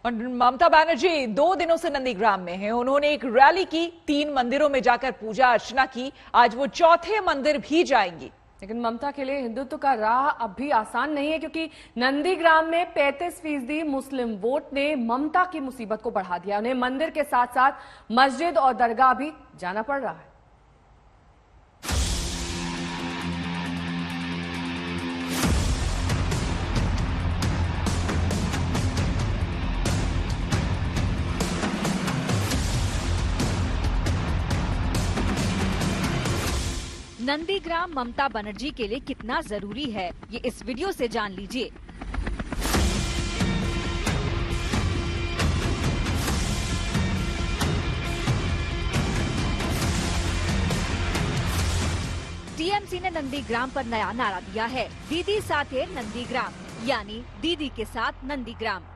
और ममता बनर्जी 2 दिनों से नंदीग्राम में हैं। उन्होंने एक रैली की, 3 मंदिरों में जाकर पूजा अर्चना की। आज वो चौथे मंदिर भी जाएंगी। लेकिन ममता के लिए हिंदुत्व का राह अब भी आसान नहीं है, क्योंकि नंदीग्राम में 35% मुस्लिम वोट ने ममता की मुसीबत को बढ़ा दिया। उन्हें मंदिर के साथ साथ मस्जिद और दरगाह भी जाना पड़ रहा है। नंदीग्राम ममता बनर्जी के लिए कितना जरूरी है, ये इस वीडियो से जान लीजिए। टीएमसी ने नंदीग्राम पर नया नारा दिया है, दीदी साथे नंदीग्राम, यानी दीदी के साथ नंदीग्राम।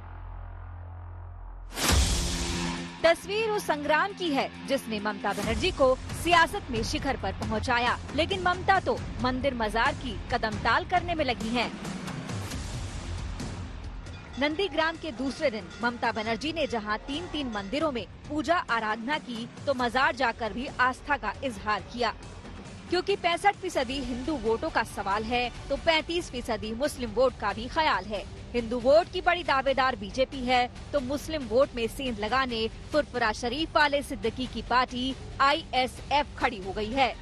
तस्वीर उस संग्राम की है जिसने ममता बनर्जी को सियासत में शिखर पर पहुंचाया, लेकिन ममता तो मंदिर मजार की कदमताल करने में लगी हैं। नंदीग्राम के दूसरे दिन ममता बनर्जी ने जहां 3 मंदिरों में पूजा आराधना की, तो मजार जाकर भी आस्था का इजहार किया। क्योंकि 65% हिंदू वोटों का सवाल है, तो 35% मुस्लिम वोट का भी ख्याल है। हिंदू वोट की बड़ी दावेदार बीजेपी है, तो मुस्लिम वोट में सेंध लगाने फुरफुरा शरीफ वाले सिद्दीकी की पार्टी ISF खड़ी हो गई है।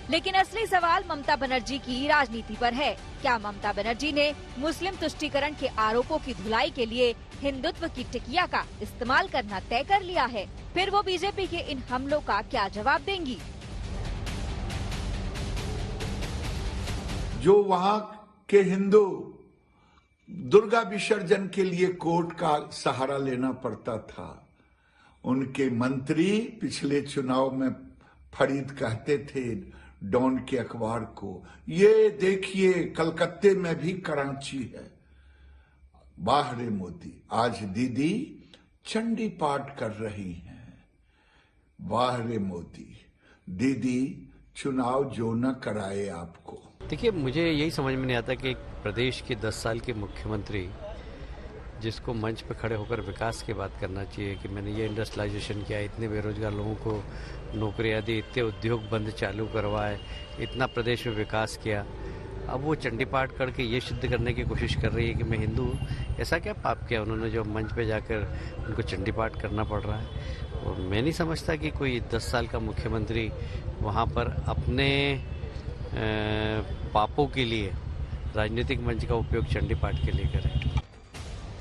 लेकिन असली सवाल ममता बनर्जी की राजनीति पर है। क्या ममता बनर्जी ने मुस्लिम तुष्टीकरण के आरोपों की धुलाई के लिए हिंदुत्व की टिकिया का इस्तेमाल करना तय कर लिया है? फिर वो बीजेपी के इन हमलों का क्या जवाब देंगी? जो वहाँ के हिंदू दुर्गा विसर्जन के लिए कोर्ट का सहारा लेना पड़ता था, उनके मंत्री पिछले चुनाव में फरीद कहते थे डॉन के अखबार को, ये देखिए कलकत्ते में भी कराची है। वाह रे मोदी, आज दीदी चंडी पाठ कर रही हैं। वाह रे मोदी, दीदी चुनाव जो न कराए आपको। देखिए, मुझे यही समझ में नहीं आता कि एक प्रदेश के 10 साल के मुख्यमंत्री जिसको मंच पर खड़े होकर विकास की बात करना चाहिए कि मैंने ये इंडस्ट्रियलाइजेशन किया, इतने बेरोजगार लोगों को नौकरियां दी, इतने उद्योग बंद चालू करवाए, इतना प्रदेश में विकास किया, अब वो चंडी पाठ करके ये सिद्ध करने की कोशिश कर रही है कि मैं हिंदू हूँ। ऐसा क्या पाप किया उन्होंने जो मंच पे जाकर उनको चंडी पाठ करना पड़ रहा है? और मैं नहीं समझता कि कोई 10 साल का मुख्यमंत्री वहाँ पर अपने पापों के लिए राजनीतिक मंच का उपयोग चंडी पाठ के लिए करें।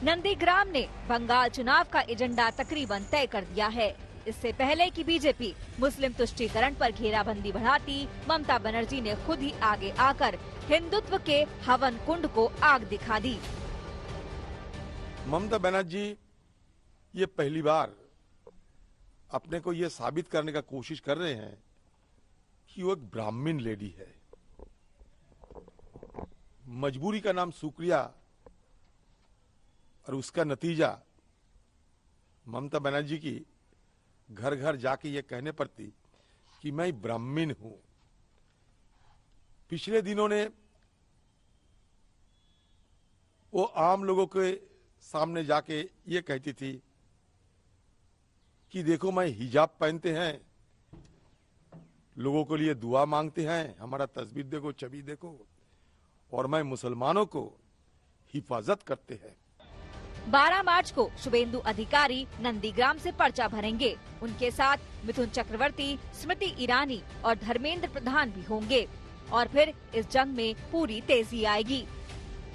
नंदीग्राम ने बंगाल चुनाव का एजेंडा तकरीबन तय कर दिया है। इससे पहले कि बीजेपी मुस्लिम तुष्टीकरण पर घेराबंदी बढ़ाती, ममता बनर्जी ने खुद ही आगे आकर हिंदुत्व के हवन कुंड को आग दिखा दी। ममता बनर्जी ये पहली बार अपने को ये साबित करने का कोशिश कर रहे हैं कि वो एक ब्राह्मण लेडी है। मजबूरी का नाम शुक्रिया, और उसका नतीजा ममता बनर्जी की घर घर जाके ये कहने पर थी कि मैं ब्राह्मण हूं। पिछले दिनों ने वो आम लोगों के सामने जाके ये कहती थी कि देखो मैं हिजाब पहनते हैं, लोगों के लिए दुआ मांगते हैं, हमारा तस्वीर देखो, छवि देखो, और मैं मुसलमानों को हिफाजत करते हैं। 12 मार्च को शुभेंदु अधिकारी नंदीग्राम से पर्चा भरेंगे। उनके साथ मिथुन चक्रवर्ती, स्मृति ईरानी और धर्मेंद्र प्रधान भी होंगे। और फिर इस जंग में पूरी तेजी आएगी।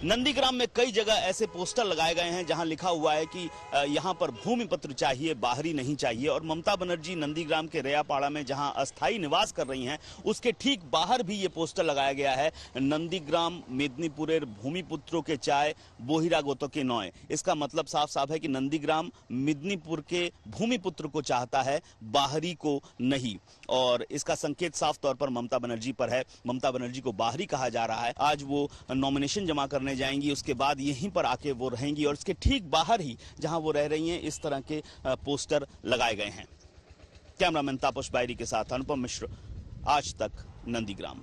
नंदीग्राम में कई जगह ऐसे पोस्टर लगाए गए हैं जहां लिखा हुआ है कि यहां पर भूमि पत्र चाहिए, बाहरी नहीं चाहिए। और ममता बनर्जी नंदीग्राम के रेयापाड़ा में जहां अस्थायी निवास कर रही हैं, उसके ठीक बाहर भी ये पोस्टर लगाया गया है, नंदीग्राम मेदिनीपुरेर भूमिपुत्रों के चाय बोहिरा गोतो के नौए। इसका मतलब साफ साफ है कि नंदीग्राम मेदिनीपुर के भूमिपुत्र को चाहता है, बाहरी को नहीं। और इसका संकेत साफ तौर पर ममता बनर्जी पर है। ममता बनर्जी को बाहरी कहा जा रहा है। आज वो नॉमिनेशन जमा करने जाएंगी, उसके बाद यहीं पर आके वो रहेंगी और इसके ठीक बाहर ही जहां वो रह रही हैं इस तरह के पोस्टर लगाए गए हैं। कैमरामैन तापस बायरी के साथ अनुपम मिश्र, आज तक, नंदीग्राम।